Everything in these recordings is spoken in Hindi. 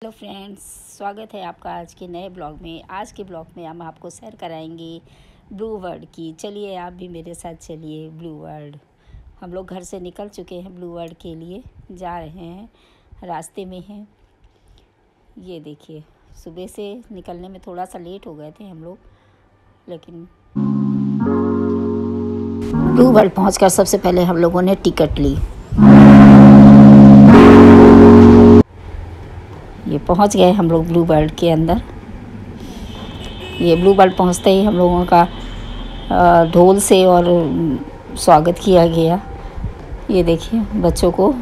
हेलो फ्रेंड्स, स्वागत है आपका आज के नए ब्लॉग में। आज के ब्लॉग में हम आपको शेयर कराएंगे ब्लू वर्ल्ड की। चलिए आप भी मेरे साथ चलिए ब्लू वर्ल्ड। हम लोग घर से निकल चुके हैं, ब्लू वर्ल्ड के लिए जा रहे हैं, रास्ते में हैं। ये देखिए, सुबह से निकलने में थोड़ा सा लेट हो गए थे हम लोग, लेकिन ब्लू वर्ल्ड पहुँचकर सबसे पहले हम लोगों ने टिकट ली। ये पहुंच गए हम लोग ब्लू वर्ल्ड के अंदर। ये ब्लू वर्ल्ड पहुंचते ही हम लोगों का ढोल से और स्वागत किया गया। ये देखिए, बच्चों को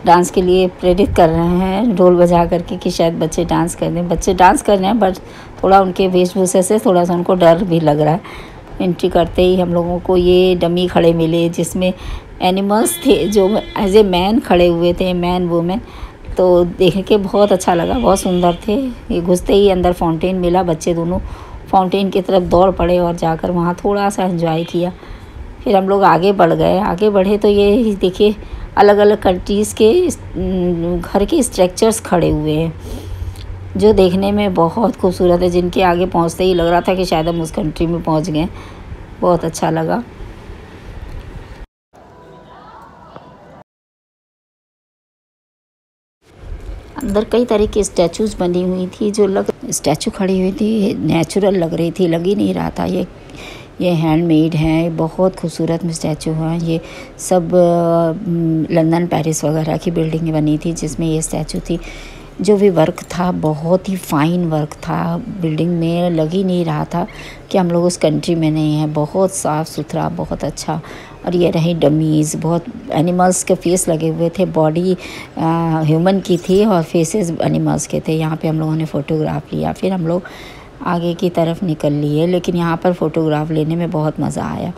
डांस के लिए प्रेरित कर रहे हैं ढोल बजा करके कि शायद बच्चे डांस कर दें। बच्चे डांस कर रहे हैं, बट थोड़ा उनके वेशभूषा से थोड़ा सा उनको डर भी लग रहा है। एंट्री करते ही हम लोगों को ये डमी खड़े मिले, जिसमें एनिमल्स थे जो एज ए मैन खड़े हुए थे, मैन वुमेन। तो देख के बहुत अच्छा लगा, बहुत सुंदर थे। ये घुसते ही अंदर फाउंटेन मिला, बच्चे दोनों फाउंटेन की तरफ दौड़ पड़े और जाकर वहाँ थोड़ा सा एंजॉय किया। फिर हम लोग आगे बढ़ गए। आगे बढ़े तो ये देखिए, अलग अलग कंट्रीज़ के घर के स्ट्रक्चर्स खड़े हुए हैं, जो देखने में बहुत खूबसूरत है, जिनके आगे पहुँचते ही लग रहा था कि शायद हम उस कंट्री में पहुँच गए। बहुत अच्छा लगा। अंदर कई तरह की स्टैचूज़ बनी हुई थी, जो स्टैचू खड़ी हुई थी, नेचुरल लग रही थी, लग ही नहीं रहा था ये हैंडमेड हैं। बहुत खूबसूरत स्टैचू हैं। ये सब लंदन, पेरिस वगैरह की बिल्डिंग बनी थी जिसमें ये स्टैचू थी। जो भी वर्क था, बहुत ही फाइन वर्क था बिल्डिंग में। लग ही नहीं रहा था कि हम लोग उस कंट्री में नहीं हैं। बहुत साफ़ सुथरा, बहुत अच्छा। और ये रही डमीज़, बहुत एनिमल्स के फेस लगे हुए थे। बॉडी ह्यूमन की थी और फेसेस एनिमल्स के थे। यहाँ पे हम लोगों ने फ़ोटोग्राफ लिया। फिर हम लोग आगे की तरफ निकल लिए, लेकिन यहाँ पर फ़ोटोग्राफ लेने में बहुत मज़ा आया।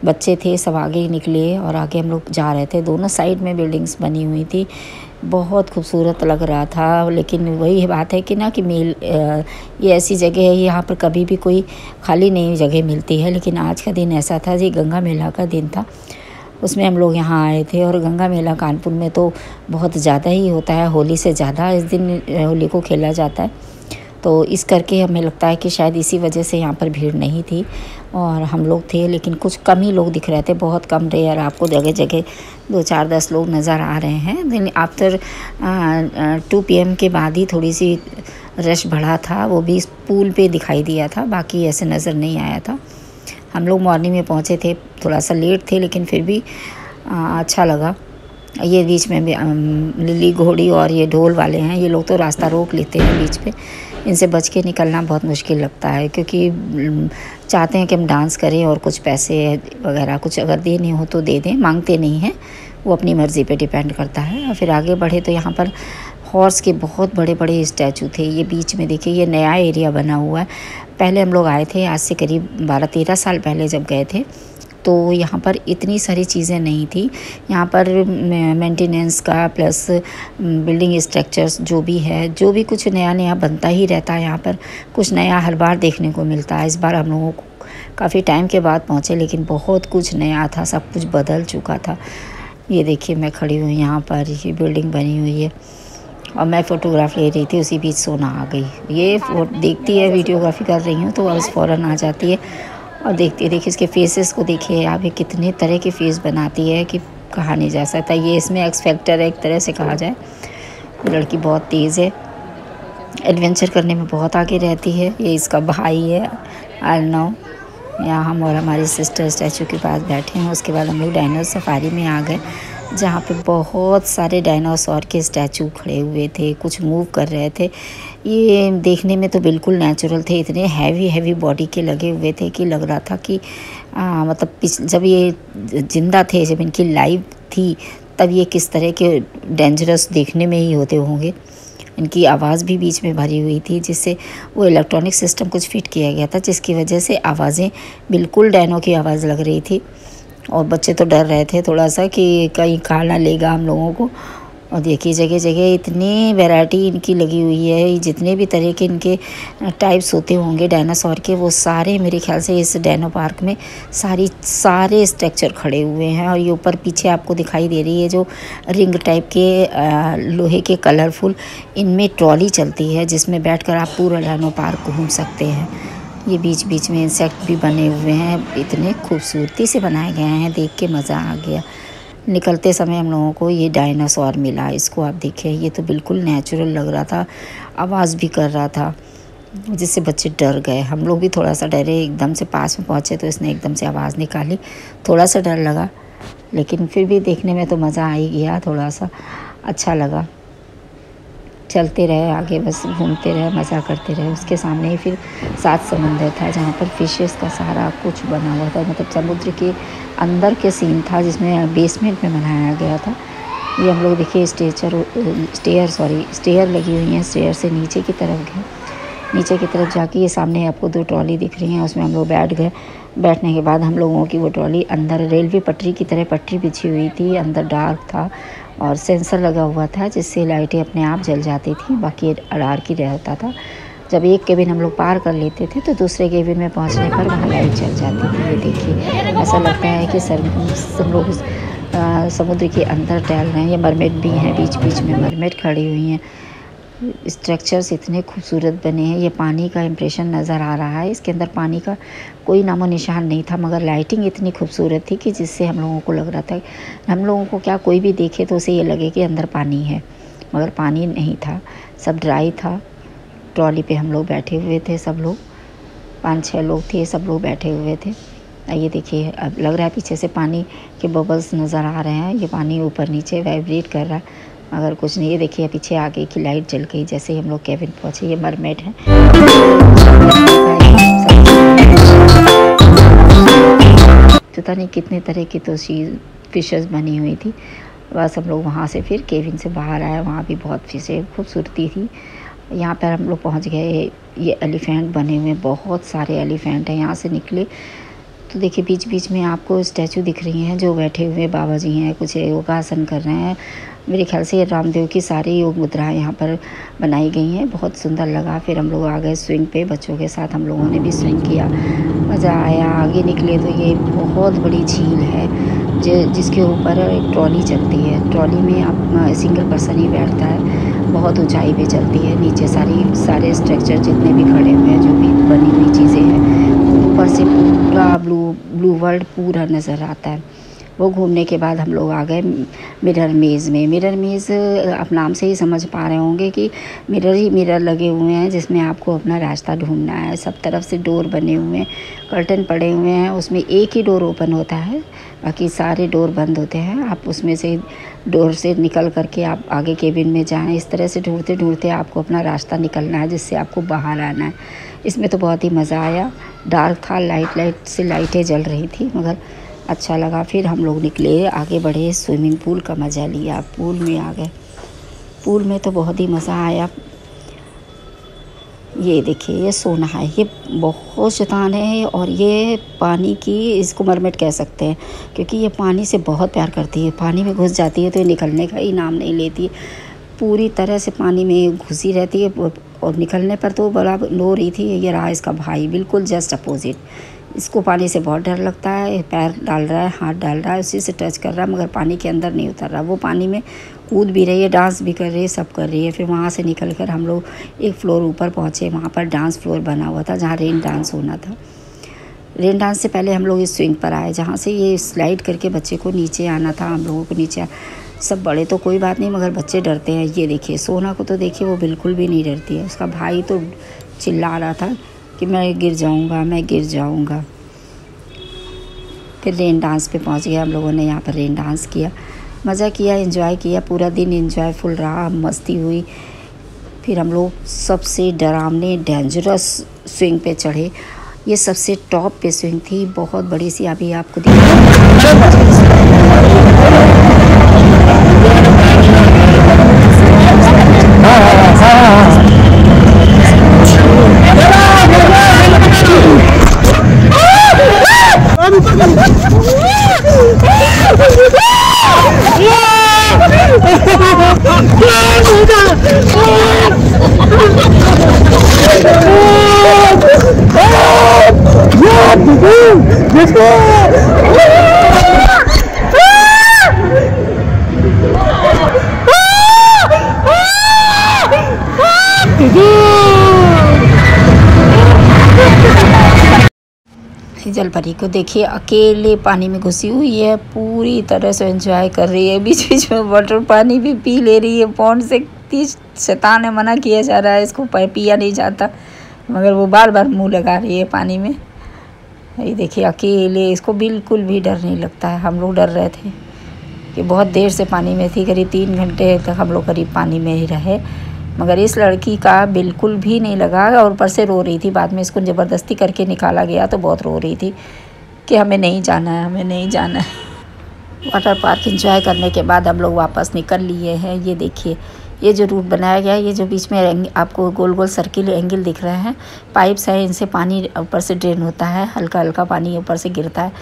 बच्चे थे, सब आगे निकले और आगे हम लोग जा रहे थे। दोनों साइड में बिल्डिंग्स बनी हुई थी, बहुत खूबसूरत लग रहा था। लेकिन वही बात है कि ये ऐसी जगह है, यहाँ पर कभी भी कोई खाली नहीं जगह मिलती है। लेकिन आज का दिन ऐसा था, ये गंगा मेला का दिन था, उसमें हम लोग यहाँ आए थे। और गंगा मेला कानपुर में तो बहुत ज़्यादा ही होता है, होली से ज़्यादा इस दिन होली को खेला जाता है। तो इस करके हमें लगता है कि शायद इसी वजह से यहाँ पर भीड़ नहीं थी। और हम लोग थे, लेकिन कुछ कम ही लोग दिख रहे थे, बहुत कम रेयर। आपको जगह जगह 2, 4, 10 लोग नज़र आ रहे हैं। दिन आफ्टर 2 PM के बाद ही थोड़ी सी रश बढ़ा था, वो भी इस पुल पे दिखाई दिया था, बाकी ऐसे नज़र नहीं आया था। हम लोग मॉर्निंग में पहुँचे थे, थोड़ा सा लेट थे, लेकिन फिर भी अच्छा लगा। ये बीच में भी लिली घोड़ी और ये ढोल वाले हैं, ये लोग तो रास्ता रोक लेते हैं बीच पे। इनसे बच के निकलना बहुत मुश्किल लगता है, क्योंकि चाहते हैं कि हम डांस करें और कुछ पैसे वगैरह कुछ अगर देने हो तो दे दें, मांगते नहीं हैं, वो अपनी मर्ज़ी पे डिपेंड करता है। और फिर आगे बढ़े तो यहाँ पर हॉर्स के बहुत बड़े बड़े स्टैचू थे। ये बीच में देखिए, ये नया एरिया बना हुआ है। पहले हम लोग आए थे, आज से करीब 12-13 साल पहले जब गए थे, तो यहाँ पर इतनी सारी चीज़ें नहीं थी। यहाँ पर मेंटेनेंस का प्लस बिल्डिंग स्ट्रक्चर्स जो भी है, जो भी कुछ नया नया बनता ही रहता है। यहाँ पर कुछ नया हर बार देखने को मिलता है। इस बार हम लोगों को काफ़ी टाइम के बाद पहुँचे, लेकिन बहुत कुछ नया था, सब कुछ बदल चुका था। ये देखिए, मैं खड़ी हुई यहाँ पर, ये बिल्डिंग बनी हुई है और मैं फ़ोटोग्राफ ले रही थी, उसी बीच सोना आ गई। ये देखती है, वीडियोग्राफी कर रही हूँ तो बस फ़ौरन आ जाती है और देखिए इसके फेसेस को देखिए आप, ये कितने तरह के फेस बनाती है कि कहा नहीं जा सकता। ये इसमें एक्स फैक्टर है, एक तरह से कहा जाए। लड़की बहुत तेज़ है, एडवेंचर करने में बहुत आगे रहती है। ये इसका भाई है अर्नव। यहाँ हम और हमारी सिस्टर स्टैचू के पास बैठे हैं। उसके बाद हम लोग डायनासोर सफारी में आ गए, जहाँ पे बहुत सारे डायनासोर के स्टैचू खड़े हुए थे, कुछ मूव कर रहे थे। ये देखने में तो बिल्कुल नेचुरल थे, इतने हैवी बॉडी के लगे हुए थे कि लग रहा था कि मतलब जब ये जिंदा थे, जब इनकी लाइफ थी, तब ये किस तरह के डेंजरस देखने में ही होते होंगे। इनकी आवाज़ भी बीच में भरी हुई थी, जिससे वो इलेक्ट्रॉनिक सिस्टम कुछ फिट किया गया था, जिसकी वजह से आवाज़ें बिल्कुल डायनो की आवाज़ लग रही थी। और बच्चे तो डर रहे थे थोड़ा सा कि कहीं खा ना लेगा हम लोगों को। और देखिए जगह जगह इतनी वैरायटी इनकी लगी हुई है, जितने भी तरह के इनके टाइप्स होते होंगे डायनासोर के, वो सारे मेरे ख्याल से इस डायनो पार्क में सारे स्ट्रक्चर खड़े हुए हैं। और ये ऊपर पीछे आपको दिखाई दे रही है जो रिंग टाइप के लोहे के कलरफुल, इनमें ट्रॉली चलती है जिसमें बैठकर आप पूरा डायनो पार्क घूम सकते हैं। ये बीच बीच में इंसेक्ट भी बने हुए हैं, इतने खूबसूरती से बनाए गए हैं, देख के मज़ा आ गया। निकलते समय हम लोगों को ये डायनासोर मिला, इसको आप देखिए, ये तो बिल्कुल नेचुरल लग रहा था, आवाज़ भी कर रहा था जिससे बच्चे डर गए। हम लोग भी थोड़ा सा डरे, एकदम से पास में पहुँचे तो इसने एकदम से आवाज़ निकाली, थोड़ा सा डर लगा, लेकिन फिर भी देखने में तो मज़ा आ ही गया, थोड़ा सा अच्छा लगा। चलते रहे आगे, बस घूमते रहे, मज़ा करते रहे। उसके सामने ही फिर 7 समंदर था जहाँ पर फिशेस का सारा कुछ बना हुआ था, मतलब समुद्र के अंदर के सीन था जिसमें बेसमेंट में बनाया गया था। ये हम लोग देखिए स्टेयर लगी हुई हैं, स्टेयर से नीचे की तरफ गए, नीचे की तरफ जाके ये सामने आपको 2 ट्रॉली दिख रही हैं, उसमें हम लोग बैठ गए। बैठने के बाद हम लोगों की वो ट्रॉली अंदर रेलवे पटरी की तरह पटरी बिछी हुई थी, अंदर डार्क था और सेंसर लगा हुआ था जिससे लाइटें अपने आप जल जाती थी, बाकी डार्क ही रहता था। जब एक केबिन हम लोग पार कर लेते थे तो दूसरे केबिन में पहुंचने पर वहाँ लाइट जल जाती थी। ये देखिए ऐसा लगता है कि सब लोग समुद्र के अंदर टहल रहे हैं। ये मरमेड भी हैं, बीच बीच में मरमेड खड़ी हुई हैं। स्ट्रक्चर्स इतने खूबसूरत बने हैं। ये पानी का इम्प्रेशन नज़र आ रहा है, इसके अंदर पानी का कोई नामो निशान नहीं था, मगर लाइटिंग इतनी खूबसूरत थी कि जिससे हम लोगों को लग रहा था, हम लोगों को क्या कोई भी देखे तो उसे ये लगे कि अंदर पानी है, मगर पानी नहीं था, सब ड्राई था। ट्रॉली पे हम लोग बैठे हुए थे, सब लोग 5-6 लोग थे, सब लोग बैठे हुए थे। ये देखिए अब लग रहा है पीछे से पानी के बबल्स नज़र आ रहे हैं, ये पानी ऊपर नीचे वाइब्रेट कर रहा है, अगर कुछ नहीं। ये देखिए पीछे आगे की लाइट जल गई जैसे ही हम लोग केबिन पहुंचे। ये मरमेड है, पता नहीं कितने तरह की तो फिशेस बनी हुई थी। बस हम लोग वहाँ से फिर केबिन से बाहर आए, वहाँ भी बहुत फिशें खूबसूरती थी। यहाँ पर हम लोग पहुँच गए, ये एलिफेंट बने हुए, बहुत सारे एलिफेंट हैं। यहाँ से निकले तो देखिए बीच बीच में आपको स्टैचू दिख रही हैं जो बैठे हुए बाबा जी हैं, कुछ योगासन कर रहे हैं। मेरे ख्याल से रामदेव की सारी योग मुद्राएं यहाँ पर बनाई गई हैं, बहुत सुंदर लगा। फिर हम लोग आ गए स्विंग पे, बच्चों के साथ हम लोगों ने भी स्विंग किया, मज़ा आया। आगे निकले तो ये बहुत बड़ी झील है जिसके ऊपर एक ट्रॉली चलती है। ट्रॉली में आप सिंगल पर्सन ही बैठता है, बहुत ऊंचाई पे चलती है। नीचे सारे स्ट्रक्चर जितने भी खड़े हुए हैं, जो भी बनी हुई चीज़ें हैं, ऊपर से पूरा ब्लू वर्ल्ड पूरा नज़र आता है। वो घूमने के बाद हम लोग आ गए मिरर मेज़ में। मिरर मेज़ आप नाम से ही समझ पा रहे होंगे कि मिरर ही मिरर लगे हुए हैं जिसमें आपको अपना रास्ता ढूंढना है। सब तरफ से डोर बने हुए हैं, कर्टन पड़े हुए हैं, उसमें एक ही डोर ओपन होता है, बाकी सारे डोर बंद होते हैं। आप उसमें से डोर से निकल करके आप आगे केबिन में जाएं। इस तरह से ढूंढते ढूंढते आपको अपना रास्ता निकलना है जिससे आपको बाहर आना है। इसमें तो बहुत ही मज़ा आया, डार्क था, लाइट से लाइटें जल रही थी, मगर अच्छा लगा। फिर हम लोग निकले, आगे बढ़े, स्विमिंग पूल का मज़ा लिया, पूल में आ गए। पूल में तो बहुत ही मज़ा आया। ये देखिए ये सोना है, ये बहुत शैतान है और ये पानी की, इसको मरमेड कह सकते हैं क्योंकि ये पानी से बहुत प्यार करती है। पानी में घुस जाती है तो ये निकलने का ही नाम नहीं लेती, पूरी तरह से पानी में घुसी रहती है। और निकलने पर तो बड़ा रो रही थी। ये रहा इसका भाई, बिल्कुल जस्ट अपोजिट। इसको पानी से बहुत डर लगता है, पैर डाल रहा है, हाथ डाल रहा है, उसी से टच कर रहा है, मगर पानी के अंदर नहीं उतर रहा। वो पानी में कूद भी रही है, डांस भी कर रही है, सब कर रही है। फिर वहाँ से निकल कर हम लोग एक फ्लोर ऊपर पहुँचे, वहाँ पर डांस फ्लोर बना हुआ था जहाँ रेन डांस होना था। रेन डांस से पहले हम लोग इस स्विंग पर आए जहाँ से ये स्लाइड करके बच्चे को नीचे आना था, हम लोगों को नीचे। सब बड़े तो कोई बात नहीं, मगर बच्चे डरते हैं। ये देखिए सोना को तो देखिए वो बिल्कुल भी नहीं डरती है। उसका भाई तो चिल्ला रहा था कि मैं गिर जाऊँगा, मैं गिर जाऊँगा। फिर रेन डांस पे पहुंच गए हम लोगों ने, यहाँ पर रेन डांस किया, मज़ा किया, एंजॉय किया, पूरा दिन एंजॉयफुल रहा, मस्ती हुई। फिर हम लोग सबसे डरावने डेंजरस स्विंग पे चढ़े। ये सबसे टॉप पे स्विंग थी, बहुत बड़ी सी, अभी आपको जलपरी को देखिए अकेले पानी में घुसी हुई है, पूरी तरह से एंजॉय कर रही है। बीच बीच में वाटर पानी भी पी ले रही है पॉन्ड से। शैतान है, मना किया जा रहा है, इसको पिया नहीं जाता, मगर वो बार बार मुंह लगा रही है पानी में। ये देखिए अकेले, इसको बिल्कुल भी डर नहीं लगता है। हम लोग डर रहे थे कि बहुत देर से पानी में थी, करीब 3 घंटे तक हम लोग करीब पानी में ही रहे, मगर इस लड़की का बिल्कुल भी नहीं लगा और ऊपर से रो रही थी। बाद में इसको ज़बरदस्ती करके निकाला गया तो बहुत रो रही थी कि हमें नहीं जाना है, हमें नहीं जाना है। वाटर पार्क एंजॉय करने के बाद हम लोग वापस निकल लिए हैं। ये देखिए ये जो रूट बनाया गया है, ये जो बीच में आपको गोल गोल सर्किल एंगल दिख रहे हैं, पाइप्स हैं, इनसे पानी ऊपर से ड्रेन होता है, हल्का हल्का पानी ऊपर से गिरता है।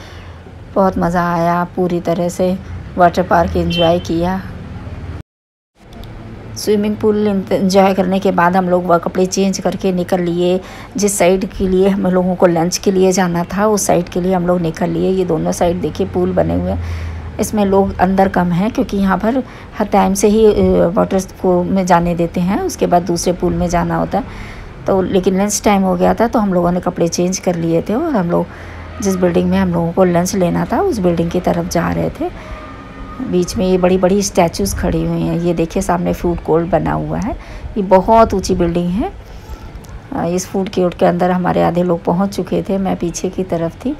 बहुत मज़ा आया, पूरी तरह से वाटर पार्क एंजॉय किया। स्विमिंग पूल एंजॉय करने के बाद हम लोग वह कपड़े चेंज करके निकल लिए। जिस साइड के लिए हम लोगों को लंच के लिए जाना था उस साइड के लिए हम लोग निकल लिए। ये दोनों साइड देखिए पूल बने हुए हैं, इसमें लोग अंदर कम हैं क्योंकि यहाँ पर हर टाइम से ही वाटर को में जाने देते हैं, उसके बाद दूसरे पूल में जाना होता है। तो लेकिन लंच टाइम हो गया था तो हम लोगों ने कपड़े चेंज कर लिए थे और हम लोग जिस बिल्डिंग में हम लोगों को लंच लेना था उस बिल्डिंग की तरफ जा रहे थे। बीच में ये बड़ी बड़ी स्टैचूज़ खड़ी हुई हैं। ये देखिए सामने फूड कोर्ट बना हुआ है, ये बहुत ऊंची बिल्डिंग है। इस फूड कोर्ट के अंदर हमारे आधे लोग पहुंच चुके थे, मैं पीछे की तरफ थी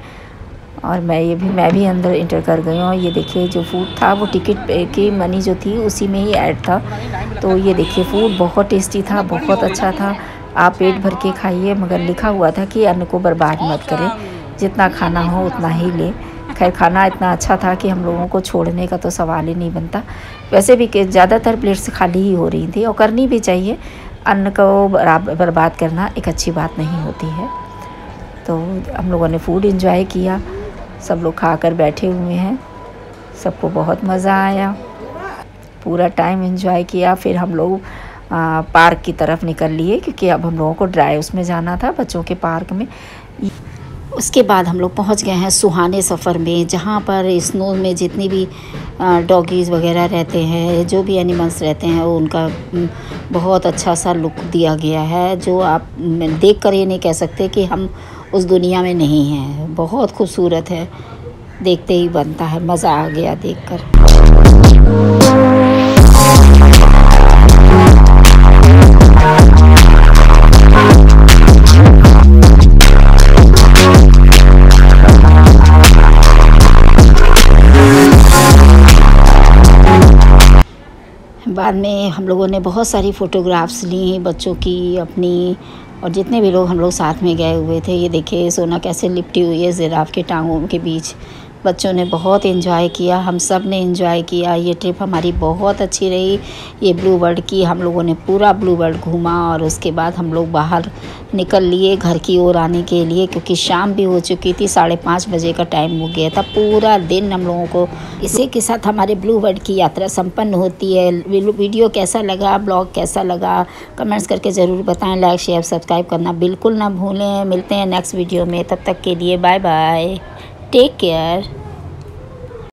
और मैं भी अंदर इंटर कर गई हूँ। ये देखिए जो फूड था वो टिकट की मनी जो थी उसी में ही ऐड था। तो ये देखिए फूड बहुत टेस्टी था, बहुत अच्छा था। आप पेट भर के खाइए, मगर लिखा हुआ था कि अन्न को बर्बाद मत करें, जितना खाना हो उतना ही ले। खैर खाना इतना अच्छा था कि हम लोगों को छोड़ने का तो सवाल ही नहीं बनता। वैसे भी ज़्यादातर प्लेट्स खाली ही हो रही थी और करनी भी चाहिए। अन्न को बर्बाद करना एक अच्छी बात नहीं होती है। तो हम लोगों ने फूड एंजॉय किया, सब लोग खाकर बैठे हुए हैं, सबको बहुत मज़ा आया, पूरा टाइम एंजॉय किया। फिर हम लोग पार्क की तरफ निकल लिए क्योंकि अब हम लोगों को ड्राइव्स में जाना था, बच्चों के पार्क में। उसके बाद हम लोग पहुंच गए हैं सुहाने सफ़र में, जहां पर स्नो में जितनी भी डॉगीज़ वगैरह रहते हैं, जो भी एनिमल्स रहते हैं, वो उनका बहुत अच्छा सा लुक दिया गया है, जो आप देख कर ये नहीं कह सकते कि हम उस दुनिया में नहीं हैं। बहुत खूबसूरत है, देखते ही बनता है, मज़ा आ गया देखकर। बाद में हम लोगों ने बहुत सारी फ़ोटोग्राफ्स ली बच्चों की, अपनी, और जितने भी लोग हम लोग साथ में गए हुए थे। ये देखिए सोना कैसे लिपटी हुई है जिराफ के टांगों के बीच। बच्चों ने बहुत एंजॉय किया, हम सब ने एंजॉय किया। ये ट्रिप हमारी बहुत अच्छी रही। ये ब्लू वर्ल्ड की हम लोगों ने पूरा ब्लू वर्ल्ड घूमा और उसके बाद हम लोग बाहर निकल लिए घर की ओर आने के लिए, क्योंकि शाम भी हो चुकी थी, 5:30 बजे का टाइम हो गया था। पूरा दिन हम लोगों को इसी के साथ हमारे ब्लू वर्ल्ड की यात्रा संपन्न होती है। वीडियो कैसा लगा, ब्लॉग कैसा लगा, कमेंट्स करके ज़रूर बताएं। लाइक शेयर सब्सक्राइब करना बिल्कुल ना भूलें। मिलते हैं नेक्स्ट वीडियो में, तब तक के लिए बाय बाय, टेक केयर।